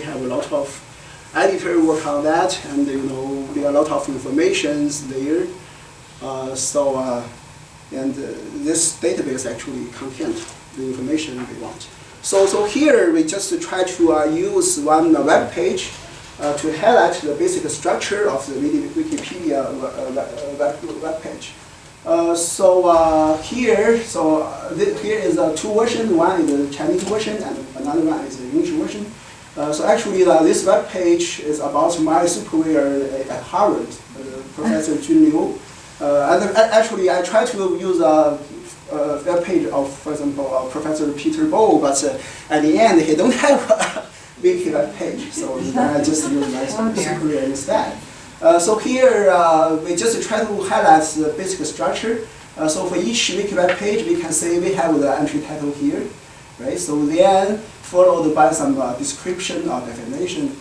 have a lot of editor work on that, and there are a lot of informations there. And this database actually contains the information we want. So here we just try to use one web page to highlight the basic structure of the Wikipedia web page. Here is two versions. One is the Chinese version, and another one is the English version. So actually, this web page is about my superior at Harvard, Professor Jun Liu. And actually, I try to use a web page of, for example, Professor Peter Bow, but at the end, he don't have a wiki web page, so I just use my superior instead. So here, we just try to highlight the basic structure. So for each wiki web page, we can say we have the entry title here, right? So then followed by some description or definition.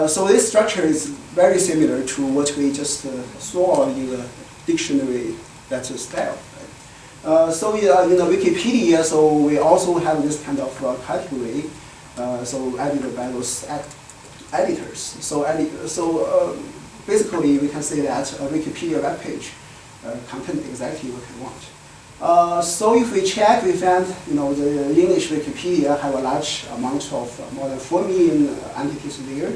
So this structure is very similar to what we just saw in the dictionary letter style. Right? So in the Wikipedia, so we also have this kind of category, so edited by those editors. So basically, we can say that a Wikipedia web page contains exactly what we want. So if we check, we find the English Wikipedia have a large amount of more than 4 million entities there,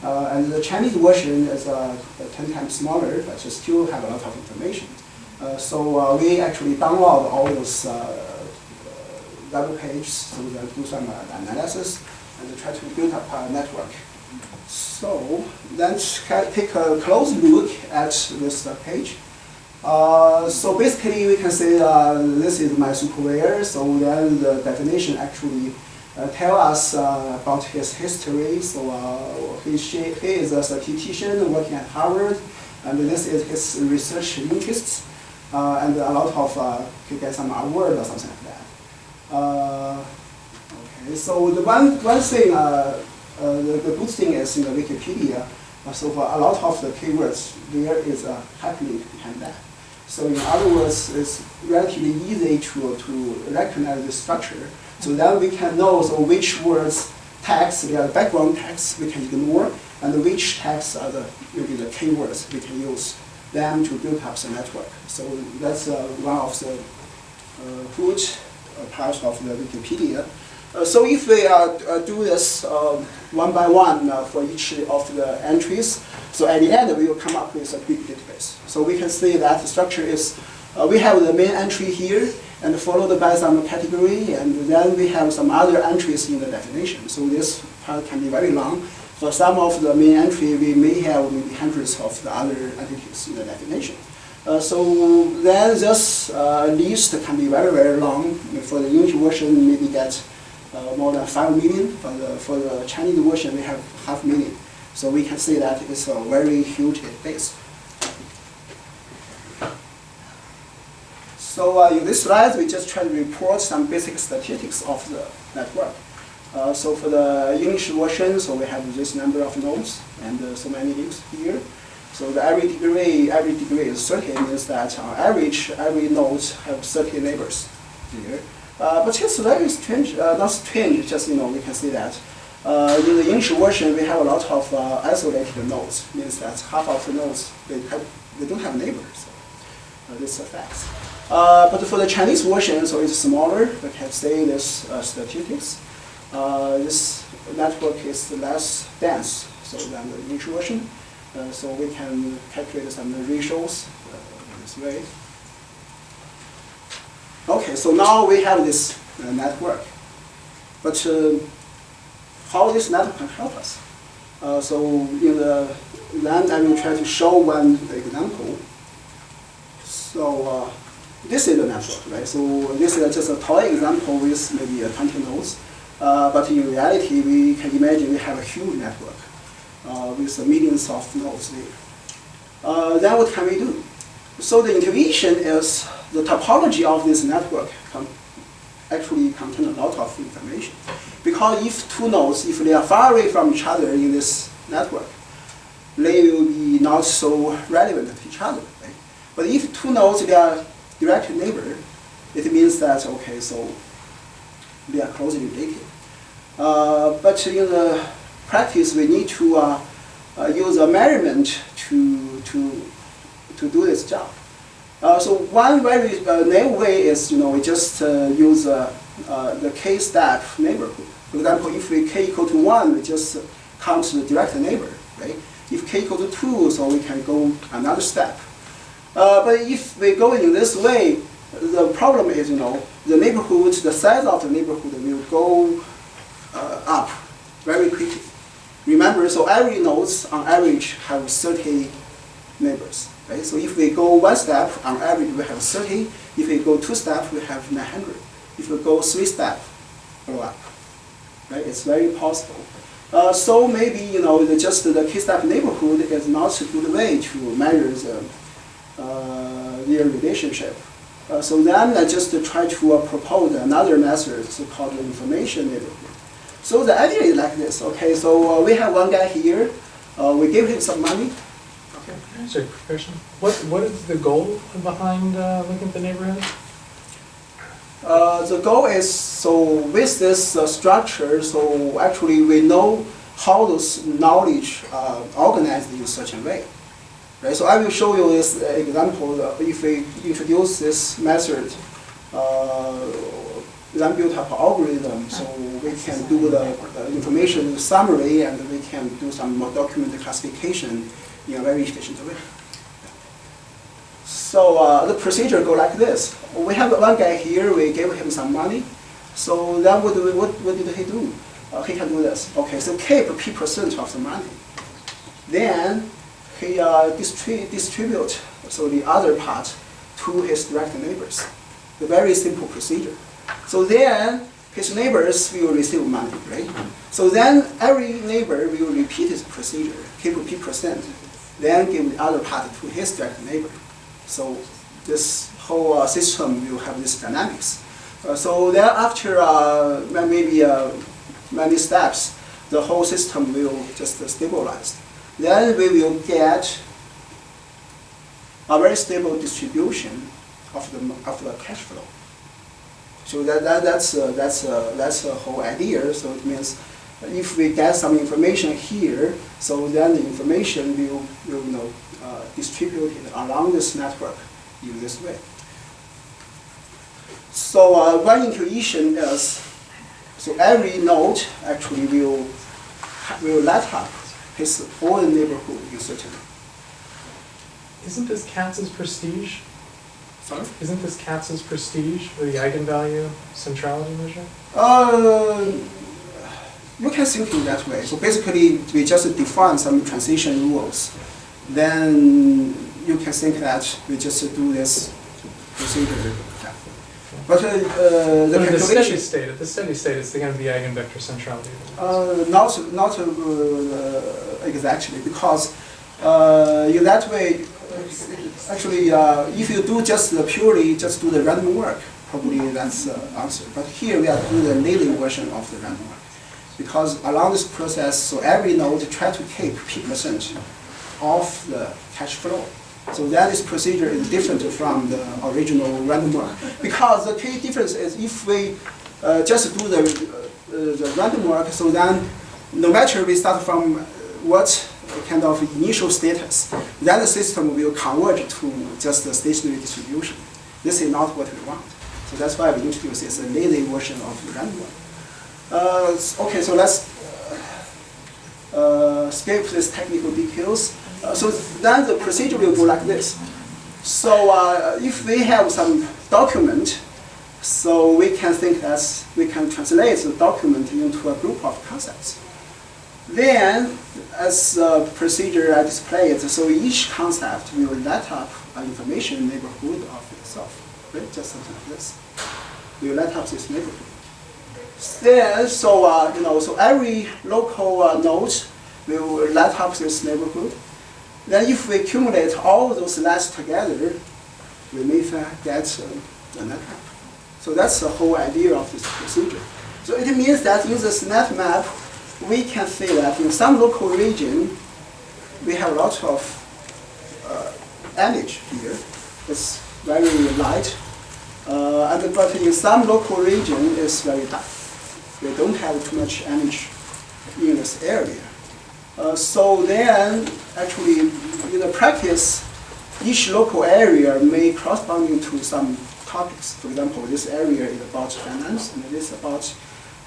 and the Chinese version is 10 times smaller, but still have a lot of information. So we actually download all those web pages, so we do some analysis and try to build up a network. So let's take a close look at this page. So basically, we can say this is my superior. So then the definition actually tell us about his history. So he is a statistician working at Harvard, and this is his research interests, and a lot of he get some award or something like that. Okay, so the one thing. The good thing is in the Wikipedia, so for a lot of the keywords, there is a hyperlink behind that. So in other words, it's relatively easy to recognize the structure. So then we can know which words, tags, they are the background tags we can ignore, and which tags are maybe the keywords we can use them to build up the network. So that's one of the good parts of the Wikipedia. So if we do this one by one for each of the entries, so at the end we will come up with a big database. So we can see that the structure is, we have the main entry here, and followed by some category, and then we have some other entries in the definition. So this part can be very long. For some of the main entry, we may have maybe hundreds of the other entities in the definition. So then this list can be very, very long. For the English version, maybe get more than 5 million. For the Chinese version, we have 500,000. So we can say that it's a very huge database. So in this slide, we just try to report some basic statistics of the network. So for the English version, so we have this number of nodes and so many links here. So the every degree is 30, means that on average, every node have 30 neighbors here. But it's very strange, not strange, just we can see that. In the English version, we have a lot of isolated nodes, means that half of the nodes, they don't have neighbors. So, this is a fact. But for the Chinese version, so it's smaller, we can say this statistics. This network is less dense than the English version. So we can calculate some ratios this way. Okay, so now we have this network. But how this network can help us? So in the then I will try to show one example. So this is the network, right? So this is just a toy example with maybe 20 nodes. But in reality, we can imagine we have a huge network with millions of nodes there. Then what can we do? So the intuition is the topology of this network actually contain a lot of information. Because if two nodes, if they are far away from each other in this network, they will be not so relevant to each other. Right? But if two nodes, they are direct neighbor, it means that, okay, so they are closely related. But in the practice, we need to use a measurement to do this job. So one very naive way is, we just use the k-step neighborhood. For example, if we k equal to 1, we just count the direct neighbor, right? If k equal to 2, so we can go another step. But if we go in this way, the problem is, the neighborhood, the size of the neighborhood will go up very quickly. Remember, so every nodes on average have 30 neighbors, right? So if we go one step, on average we have 30. If we go two steps, we have 900. If we go three steps, go up, right? It's very possible. So maybe, just the k-step neighborhood is not a good way to measure their relationship. So then I just try to propose another method, so-called information neighborhood. So the idea is like this, okay? So we have one guy here. We give him some money. Okay, can I ask you a question? What is the goal behind looking at the neighborhood? The goal is, so with this structure, so actually we know how those knowledge organized in such a way. Right, so I will show you this example. If we introduce this method, then build up algorithm, so we can do the information summary and we can do some more document classification in a very efficient way. So the procedure go like this. We have one guy here, we gave him some money. So then what did he do? He can do this. Okay, so keep P% of the money. Then he distribute so the other part to his direct neighbors. A very simple procedure. So then his neighbors will receive money, right? So then every neighbor will repeat this procedure, keep P%, then give the other part to his direct neighbor. So this whole system will have this dynamics. So then after maybe many steps, the whole system will just stabilize. Then we will get a very stable distribution of the cash flow. So that's the whole idea. So it means if we get some information here, so then the information will distribute it around this network in this way. So one intuition is, so every node actually will light up his own neighborhood in certain way. Isn't this Katz's prestige? Sorry? Isn't this Katz's prestige, or the eigenvalue centrality measure? You can think in that way. So basically, we just define some transition rules. Then you can think that we just do this procedure. But the steady state, at the steady state, it's going to be eigenvector centrality. Not exactly, because in that way, actually, if you do just purely do the random work, probably that's the answer. But here we are doing the lazy version of the random work, because along this process, so every node try to keep P% of the cash flow. So that this procedure is different from the original random work, because the key difference is if we just do the random work, so then no matter we start from what kind of initial status, then the system will converge to just the stationary distribution. This is not what we want. So that's why we introduce this lazy version of the random work. Okay, so let's skip these technical details. So then the procedure will go like this. So if we have some document, so we can think that we can translate the document into a group of concepts. Then, as a procedure I displayed, so each concept will light up an information neighborhood of itself, right? Just something like this. We will light up this neighborhood. Then, so every local node will light up this neighborhood. Then if we accumulate all those lights together, we may get a net map. So that's the whole idea of this procedure. So it means that in this net map, we can say that in some local region, we have lots of image here. It's very light. But in some local region, it's very dark. We don't have too much image in this area. So then, actually, in the practice, each local area may correspond to some topics. For example, this area is about finance, and this is about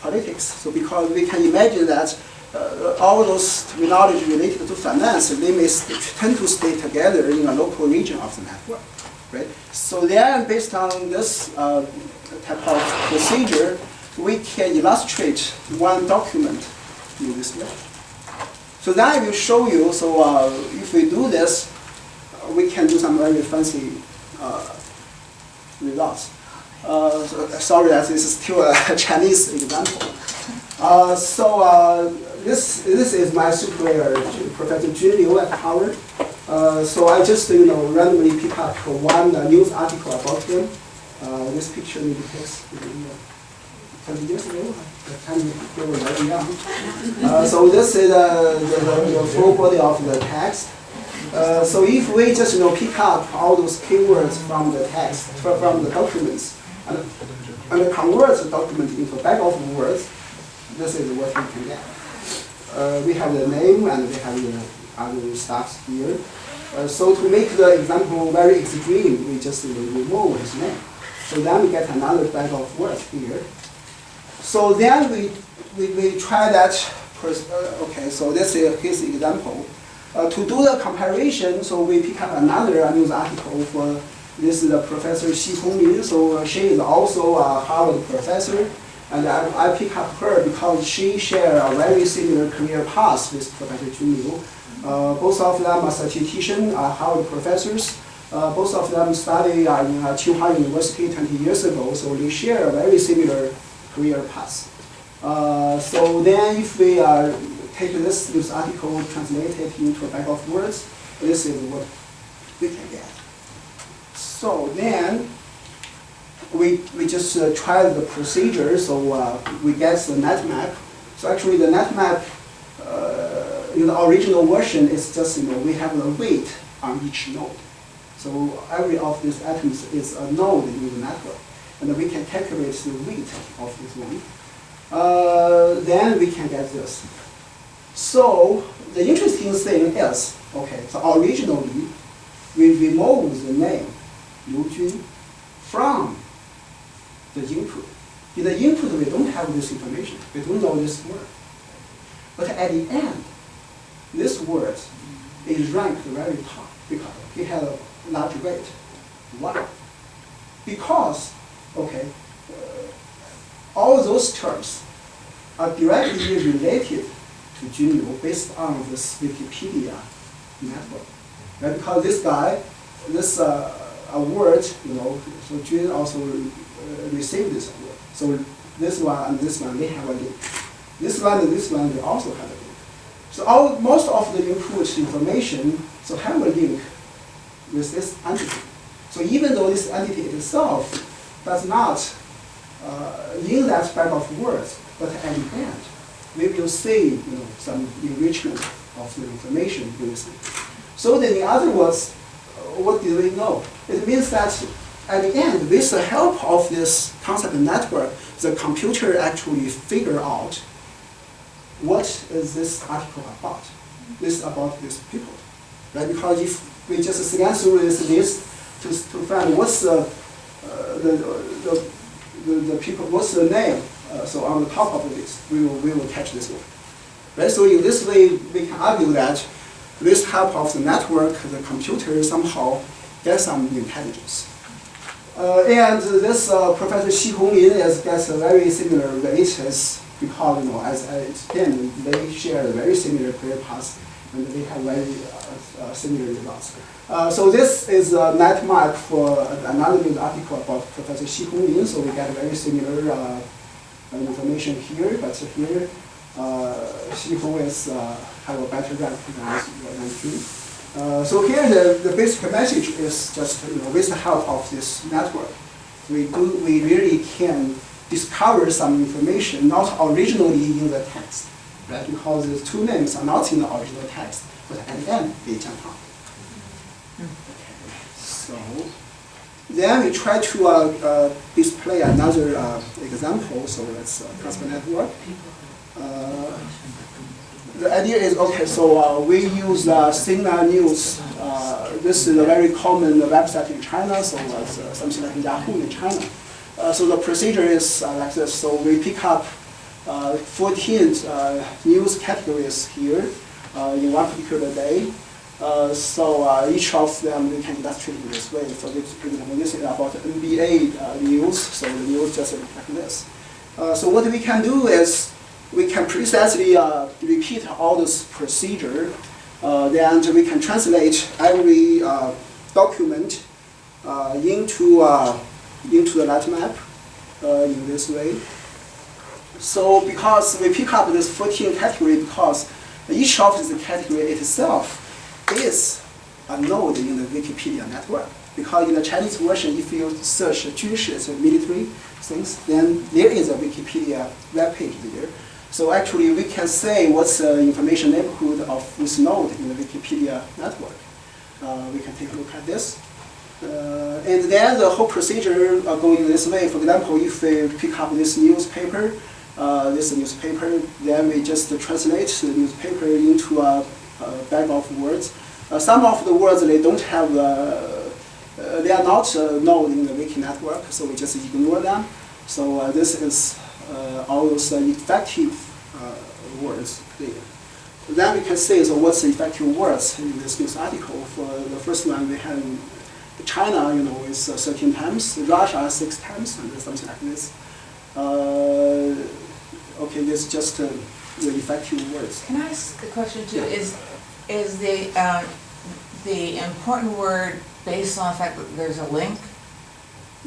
politics. So because we can imagine that all those terminology related to finance, they may tend to stay together in a local region of the network, right? So then, based on this type of procedure, we can illustrate one document in this way. So then I will show you, so if we do this, we can do some very fancy results. Sorry that this is still a Chinese example. This is my superior, Professor Jun Liu at Harvard. So I just randomly pick up one news article about him. This picture maybe takes 20 years ago. At the time they were very young. So this is the full body of the text. So if we just pick up all those keywords from the text, from the documents, and convert the document into a bag of words, this is what we can get. We have the name and we have the other stuff here. So to make the example very extreme, we just remove his name. So then we get another bag of words here. So then we try that. Okay, so this is his example. To do the comparison, so we pick up another news article for this is the Professor Xi Honglin. So she is also a Harvard professor, and I pick up her because she shared a very similar career path with Professor Jun Liu. Both of them are statisticians, are Harvard professors. Both of them studied in Tsinghua University 20 years ago, so they share a very similar career path. So then if we take this news article, translate it into a bag of words, this is what we can get. So then we just try the procedure, so we get the net map. So actually the net map in the original version is just, we have the weight on each node. So every of these atoms is a node in the network, and we can calculate the weight of this one. Then we can get this. So the interesting thing is, okay, so originally we remove the name Liu Jun from the input. In the input we don't have this information, we don't know this word. But at the end, this word is ranked very top because it has a large weight. Why? Because, okay, all those terms are directly related to Jun Liu based on this Wikipedia network. Right? Because this guy, this word, so Jun also received this word. So this one and this one, they have a link. This one and this one, they also have a link. So most of the input information so have a link with this entity. So even though this entity itself does not in that bag of words, but at the end, we will see some enrichment of the information with it. So then in other words, what do we know? It means that at the end, with the help of this concept network, the computer actually figure out what is this article about. This is about these people, right? Because if we just scan through this list to find what's the people, what's the name, so on the top of the list, we will catch this one, right? So in this way, we can argue that with help of the network, the computer somehow gets some intelligence. And this Professor Xi Honglin gets a very similar weight because, as I explained, they share a very similar career path and they have very similar results. So this is a net map for another news article about Professor Xi Honglin. So we get very similar information here, but here Xi Honglin have a better rank than Jun. So here the basic message is just with the help of this network, we really can discover some information not originally in the text, right? Because the two names are not in the original text, but at the end they jump out. Okay. So then we try to display another example. So let's transfer network. The idea is, okay, so we use Sina News. This is a very common website in China, so it's something like Yahoo in China. So the procedure is like this. So we pick up 14 news categories here in one particular day. So each of them we can illustrate in this way. So this, for example, this is about NBA news. So the news just like this. So what we can do is we can precisely repeat all this procedure. Then we can translate every document into the light map in this way. So because we pick up this 14 category, because each of this category itself is a node in the Wikipedia network. Because in the Chinese version, if you search 军事, so military things, then there is a Wikipedia web page there. So actually, we can say what's the information neighborhood of this node in the Wikipedia network. We can take a look at this. And then the whole procedure going this way. For example, if we pick up this newspaper, then we just translate the newspaper into a bag of words. Some of the words, they don't have, they are not known in the Wiki network, so we just ignore them. So this is all those effective words there. Then we can say, so what's the effective words in this news article? For the first one, we have China, is 13 times, Russia 6 times, and something like this. Okay, this is just the effective words. Can I ask a question too? Yeah. Is the important word based on the fact that there's a link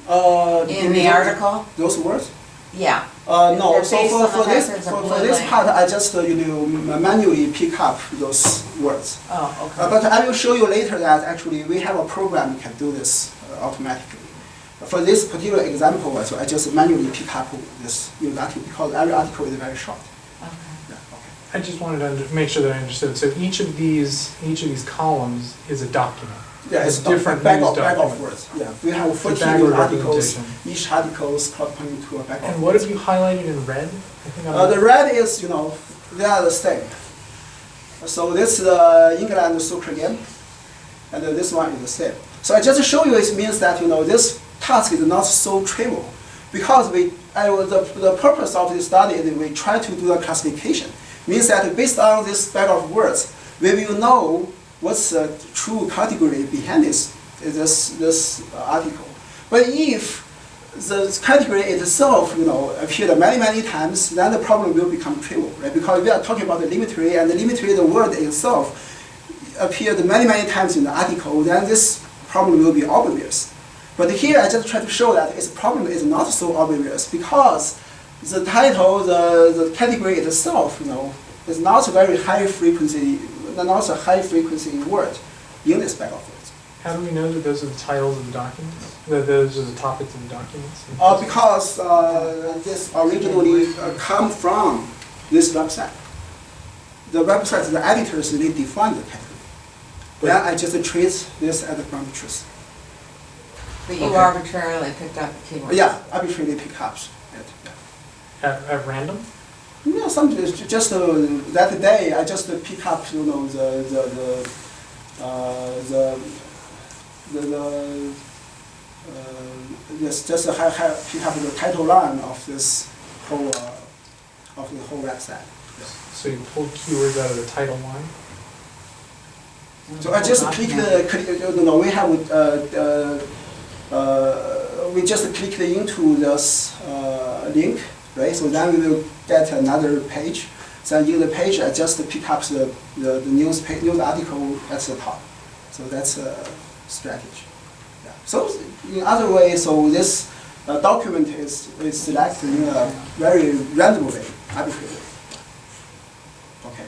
in the article? Those words? Yeah. No. So for this part, I just manually pick up those words. Oh, okay. But I will show you later that actually we have a program that can do this automatically. For this particular example, so I just manually pick up this news article because every article is very short. Okay. Yeah, okay. I just wanted to make sure that I understood. So each of these columns is a document. Yeah, it's different bag news of words. Yeah, we have 14 articles. Each article is corresponding to a bag of words. And what have you highlighted in red? I think the red is, they are the same. So this is England soccer game, and this one is the same. So I just show you it means that this task is not so trivial, because the purpose of this study is we try to do a classification. Means that based on this bag of words, we will know what's the true category behind this article. But if the category itself, appeared many times, then the problem will become trivial, right? Because we are talking about the limitary, and the limitary, the word itself, appeared many times in the article, then this problem will be obvious. But here I just try to show that its problem is not so obvious, because the title, the category itself, is not a very high frequency, not a high frequency word in this bag of words. How do we know that those are the titles of the documents? That those are the topics of the documents? Because this originally come from this website. The website, the editors, they define the category. Then I just treat this as a ground truth. But you arbitrarily picked up the keywords? Yeah, arbitrarily pick up it. Yeah. At random? Yeah, something just that day I just pick up just pick up the title line of this whole of the whole website. Yeah. So you pulled keywords out of the title line? So I just click we have we just click into this link. Right, so then we will get another page. So in the page, I just pick up the news article at the top. So that's a strategy. Yeah. So in other way, so this document is selected in a very random way, arbitrarily. Okay.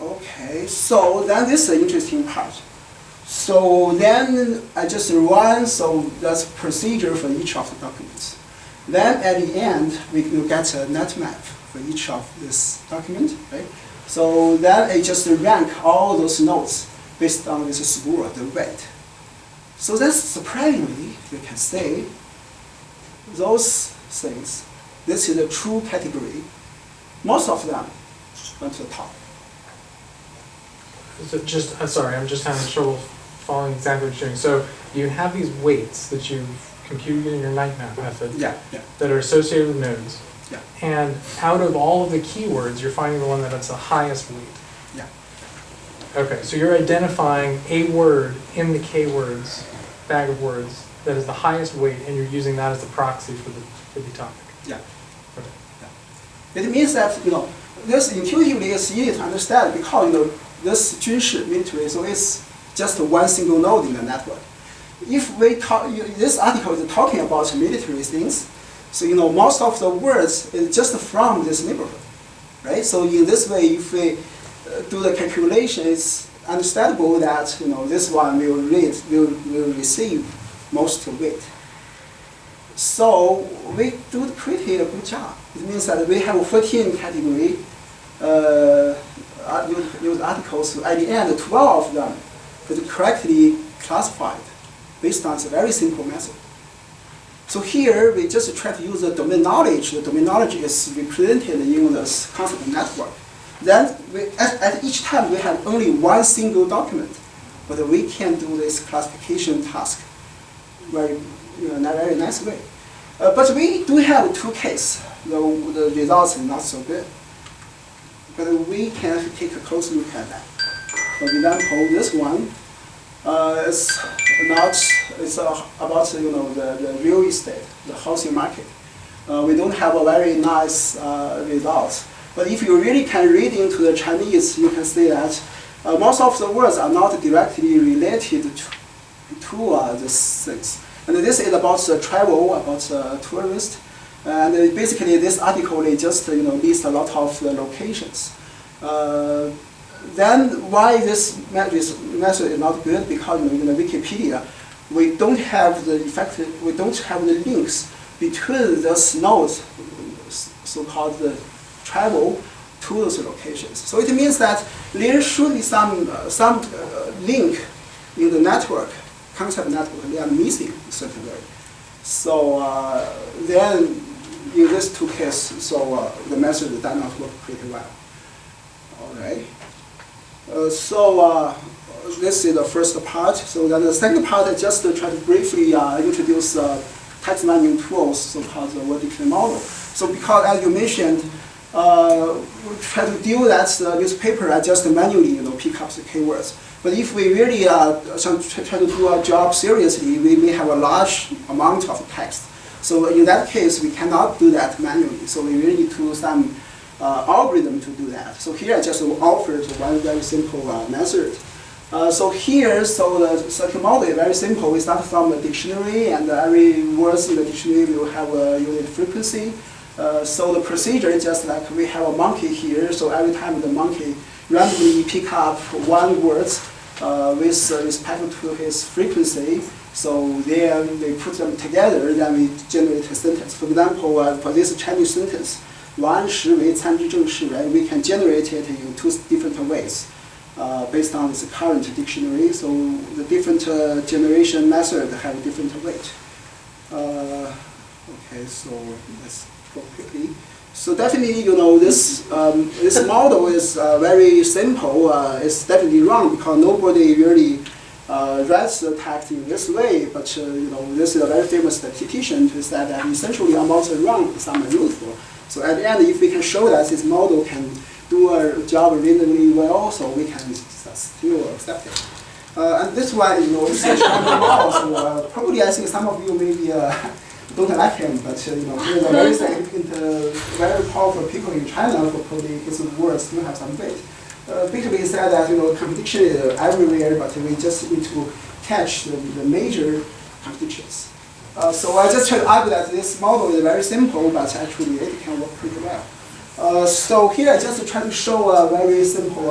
Okay. So then this is the interesting part. So then I just run, so that's procedure for each of the documents. Then at the end, we will get a net map for each of this document, right? So then I just rank all those nodes based on this score, the weight. So that's surprisingly, we can say those things this is a true category. Most of them went to the top. So just, sorry, I'm just having trouble following exactly what you're doing. So you have these weights that you've computed in your night map method Yeah. that are associated with nodes. Yeah. And out of all of the keywords, you're finding the one that has the highest weight. Yeah. Okay, so you're identifying a word in the keywords bag of words that is the highest weight, and you're using that as the proxy for the topic. Yeah. Okay. Yeah. It means that this intuitively is easy to understand because this 军事 military, so it's just one single node in the network. If we talk, this article is talking about military things, so most of the words is just from this neighborhood, right? So in this way, if we do the calculation, it's understandable that this one will receive most weight. So we do pretty good job. It means that we have 14 category news articles. So at the end, 12 of them is correctly classified based on a very simple method. So here we just try to use the domain knowledge. The domain knowledge is represented in this concept network. Then at each time we have only one single document, but we can do this classification task in a very nice way. But we do have two cases. The results are not so good. But we can take a close look at that. For example, this one is about the real estate, the housing market. We don't have a very nice results. But if you really can read into the Chinese, you can see that most of the words are not directly related to these things. And this is about travel, about tourists. And basically this article they just lists a lot of locations. Then why this method is not good? Because in the Wikipedia, we don't have the links between those nodes, so-called the travel to those locations. So it means that there should be some link in the network, concept network. They are missing certainly. So then in these two cases, so the method does not work pretty well. All right. This is the first part. So then the second part, I just try to briefly introduce text mining tools, so-called the word dictionary model. So because as you mentioned, we try to deal with that newspaper, I just manually pick up the keywords. But if we really try to do our job seriously, we may have a large amount of text. So in that case, we cannot do that manually. So we really need to use some algorithm to do that. So here I just offered one very simple method. So here, the circuit model is very simple. We start from the dictionary, and every word in the dictionary will have a unit frequency. So the procedure is just like we have a monkey here. So every time the monkey randomly pick up one word with respect to his frequency, so then they put them together, then we generate a sentence. For example, for this Chinese sentence, 王实为参知政事, right? We can generate it in two different ways based on this current dictionary. So the different generation method have different weight. Okay, so let's go quickly. So definitely, this model is very simple. It's definitely wrong because nobody really writes the text in this way. But this is a very famous statistician who said that essentially amounts are wrong, some are useful. So at the end, if we can show that this model can do a job reasonably well, so we can still accept it. And this one, is a Chinese model. So probably I think some of you maybe don't like him, but he's a very significant, very powerful people in China. For probably his words still have some weight. Basically, he said that contradiction is everywhere, but we just need to catch the major contradictions. So I just try to argue that this model is very simple, but actually it can work pretty well. So here I just try to show a very simple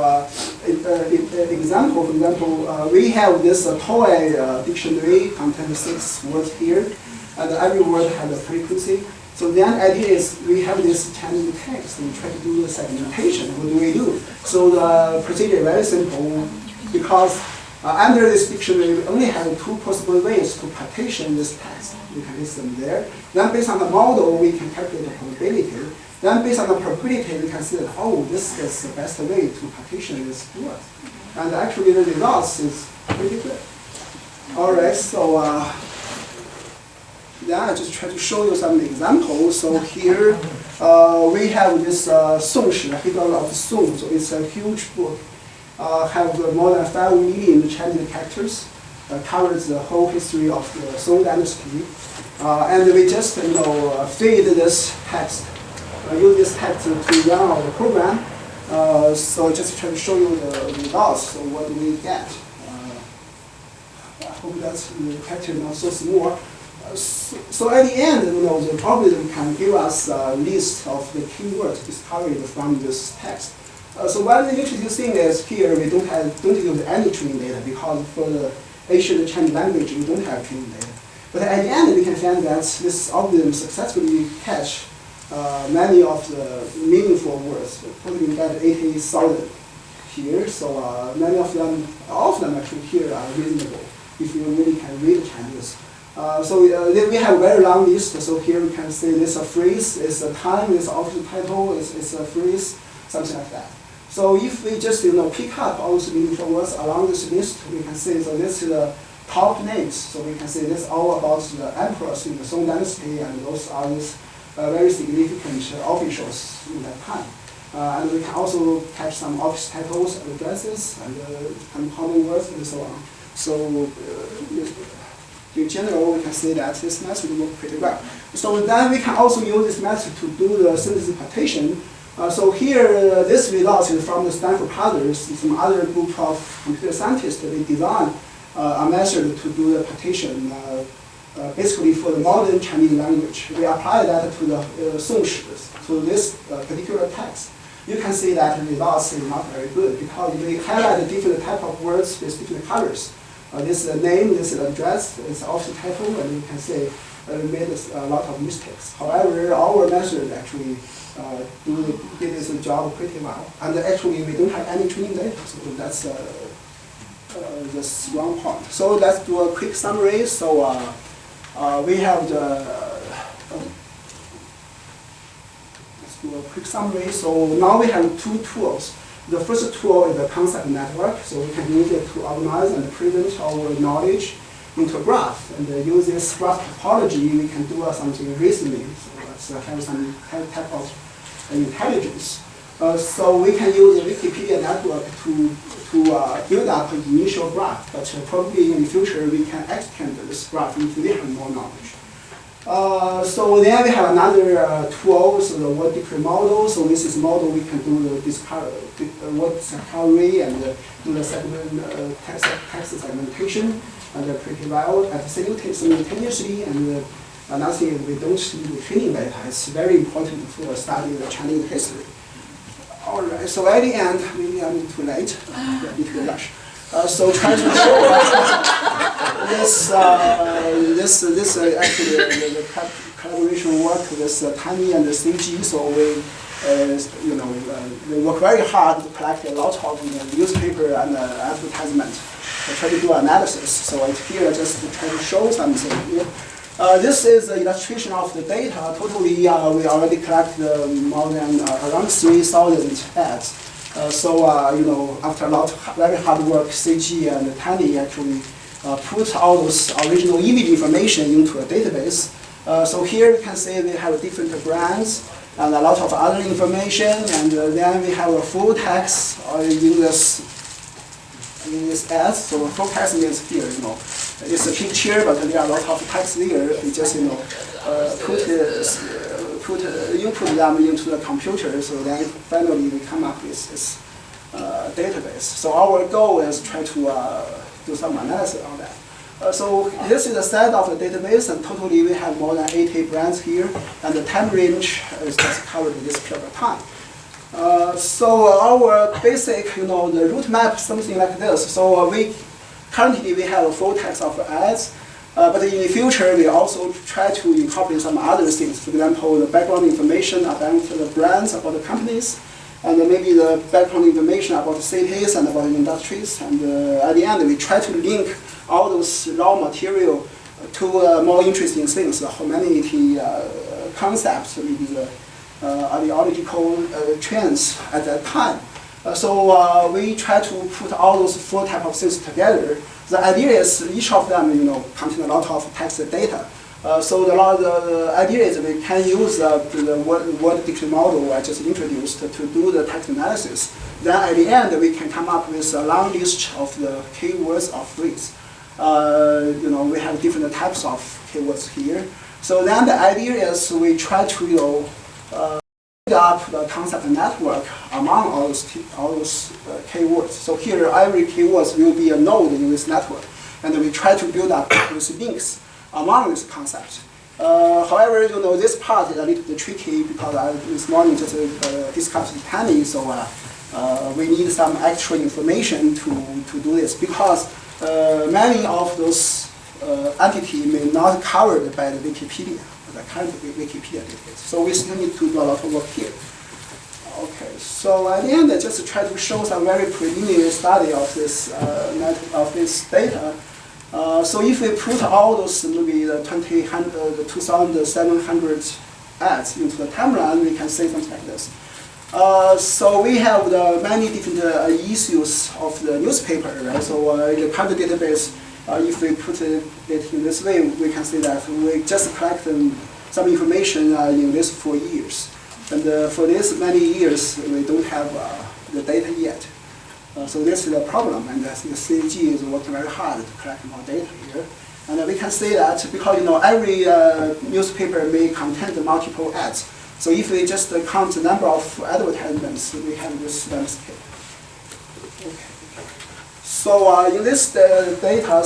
example. For example, we have this toy dictionary contains 6 words here, and every word has a frequency. So the idea is we have this Chinese text, and we try to do the segmentation. What do we do? So the procedure is very simple because Under this dictionary, we only have two possible ways to partition this text. We can list them there. Then based on the model, we can calculate the probability. Then based on the probability, we can see that, oh, this is the best way to partition this word. And actually the results is pretty good. All right, so then I just try to show you some examples. So here we have this Song Shi, the History of Song. So it's a huge book. Have more than 5 million Chinese characters. Covers the whole history of the Song dynasty. And we just feed this text, use this text to run our program. So just try to show you the results. So what do we get? I hope that the character is not so small. So at the end, the algorithm can give us a list of the keywords discovered from this text. So one of the interesting thing is here we don't use any training data because for the Asian Chinese language we don't have training data. But at the end we can find that this algorithm successfully catch many of the meaningful words. Probably we get 80,000 here. So many of them, all of them actually here are reasonable if you really can read Chinese. So then we have a very long list. So here we can say this is a phrase, it's a time, it's office title, it's a phrase, something like that. So if we just pick up all those meaningful words along this list, we can say so this is the top names. So we can say this is all about the emperors in the Song dynasty, and those are these very significant officials in that time. And we can also catch some office titles, addresses, and common words, and so on. So in general, we can say that this method works pretty well. So then we can also use this method to do the synthesis partition. So here, this result is from the Stanford brothers, some other group of computer scientists. They designed a method to do the partition, basically for the modern Chinese language. We apply that to the Song Shi, to this particular text. You can see that the results is not very good because we highlight different type of words with different colors. This is a name, this is an address, it's also title, and you can say we made a lot of mistakes. However, our method actually did this job pretty well. And actually, we don't have any training data, so that's the strong point. So let's do a quick summary. So we have let's do a quick summary. So now we have two tools. The first tool is the concept network, so we can use it to organize and present our knowledge into a graph. And use this graph topology, we can do something reasoning. So let's have some type of intelligence. So we can use the Wikipedia network to build up an initial graph, but probably in the future we can extend this graph if we have more knowledge. So then we have another tool, so the word dictionary model. So with this model we can do the word discovery and do the text segmentation and pretty well at simultaneously. And another thing is we don't need the training data. It's very important for studying the Chinese history. All right, so at the end, maybe I'm too late, I need to rush. So try to show this actually the collaboration work with Tani and the CG. So we they work very hard to collect a lot of newspaper and advertisement. I try to do analysis. So it's here just to try to show something. This is the illustration of the data. Totally, we already collected more than around 3,000 ads. After a lot of very hard work, CG and Tani actually put all those original image information into a database. So here you can see we have different brands and a lot of other information, and then we have a full text in this ad. So full text means here, it's a picture, but there are a lot of text there. We just input them into the computer. So then finally we come up with this database. So our goal is try to do some analysis on that. So this is the set of the database, and totally we have more than 80 brands here, and the time range is just covered in this period of time. So our basic, the route map, something like this. So currently we have a full text of ads, but in the future we also try to incorporate some other things. For example, the background information about the brands, about the companies, and maybe the background information about the cities and about the industries. And at the end, we try to link all those raw material to more interesting things, the humanity concepts, maybe the ideological trends at that time. So we try to put all those four types of things together. The idea is each of them, contain a lot of text data. So the idea is we can use the word dictionary model I just introduced to do the text analysis. Then at the end, we can come up with a long list of the keywords or phrase. We have different types of keywords here. So then the idea is we try to build up the concept network among all those keywords. So here, every keyword will be a node in this network, and we try to build up these links among these concepts. However, this part is a little bit tricky because this morning just discussed with Tammy, so we need some actual information to do this because many of those entities may not covered by the Wikipedia, the current Wikipedia database. So we still need to do a lot of work here. Okay, so at the end, I just try to show some very preliminary study of this data. So if we put all those maybe the 2,700 ads into the timeline, we can say something like this. So we have the many different issues of the newspaper, right? So in the current database, if we put it in this way, we can say that we just collect some information in these 4 years. And for these many years, we don't have the data yet. So this is a problem, and I think CAG is working very hard to collect more data here. And we can say that because every newspaper may contain multiple ads. So if we just count the number of advertisements, we have this landscape. Okay. So in this data,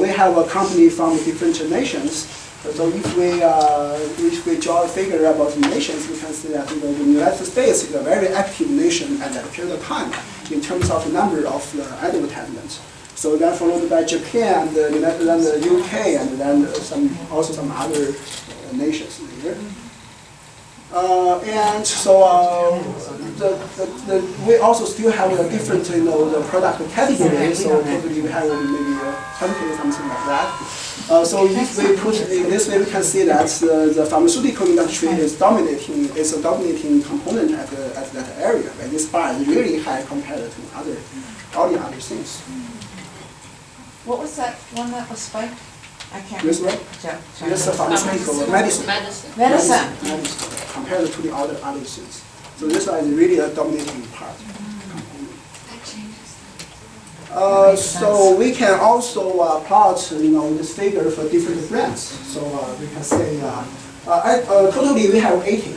we have a company from different nations. So if we draw a figure about the nations, we can see that the United States is a very active nation at that period of time in terms of the number of advertisements. So then followed by Japan, then the UK, and then also some other nations here. And so we also still have a different the product categories. So probably we have maybe 20 something like that. So if we put it in this way, we can see that the pharmaceutical industry is dominating. It's a dominating component at that area. Right? This bar is really high compared to all the other things. What was that one that was spiked? I can't This remember. one? This is pharmaceutical medicine. Medicine. Compared to the other things. So this one is really a dominating part. So we can also plot, this figure for different brands. So we can say, totally we have 80,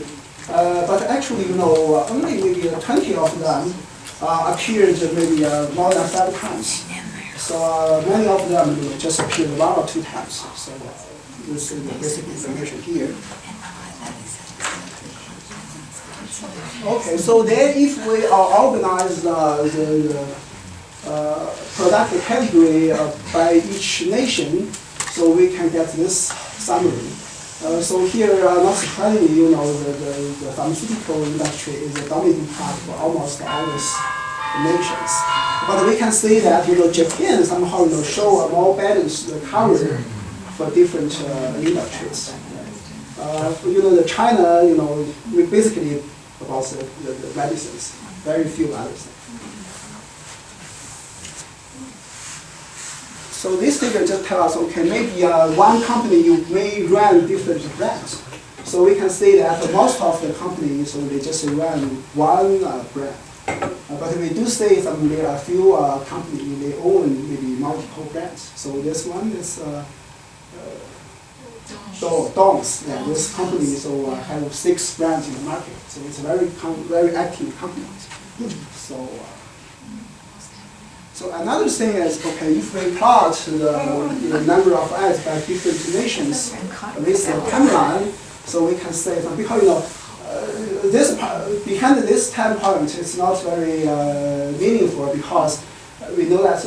but actually, only maybe 20 of them appeared maybe more than 5 times. So many of them just appeared 1 or 2 times. So this is the basic information here. Okay, so then if we organize the product category by each nation, so we can get this summary. So here, not surprisingly, the pharmaceutical industry is a dominating part for almost all these nations. But we can see that Japan somehow show a more balanced cover for different industries. The China, we basically about the medicines, very few other things. So this figure just tells us, okay, maybe one company you may run different brands. So we can say that most of the companies, so they just run one brand. But we do say there are a few companies, they own maybe multiple brands. So this one is Deng. Yeah, this company have 6 brands in the market. So it's a very active company. So another thing is, okay, if we plot the number of ads by different nations with the timeline, so we can say, because behind this time point, it's not very meaningful because we know that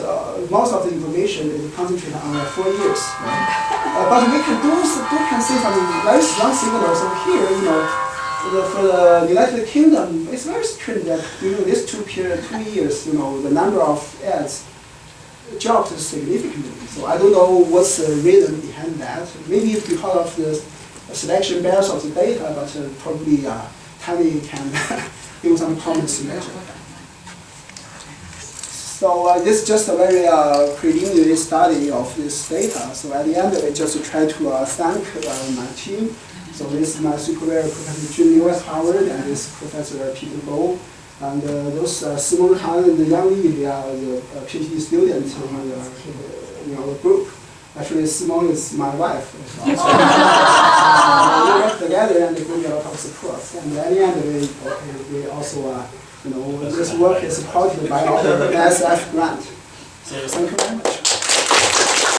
most of the information is concentrated on 4 years. Right? But we can see some very strong signals. So here, For the United Kingdom, it's very strange that during these 2 years, the number of ads dropped significantly. So I don't know what's the reason behind that. Maybe it's because of the selection bias of the data, but probably Tammy can give some comments later. So this is just a very preliminary study of this data. So at the end, I just try to thank my team. So this is my supervisor, Professor Jim Liu at Harvard, and this Professor Peter Bo. And those Simon Han and Yang Li, they are the PhD students in our group. Actually, Simon is my wife. We work together and they bring a lot of support. And at the end, we also, this work is supported by our NSF grant. So thank you very much.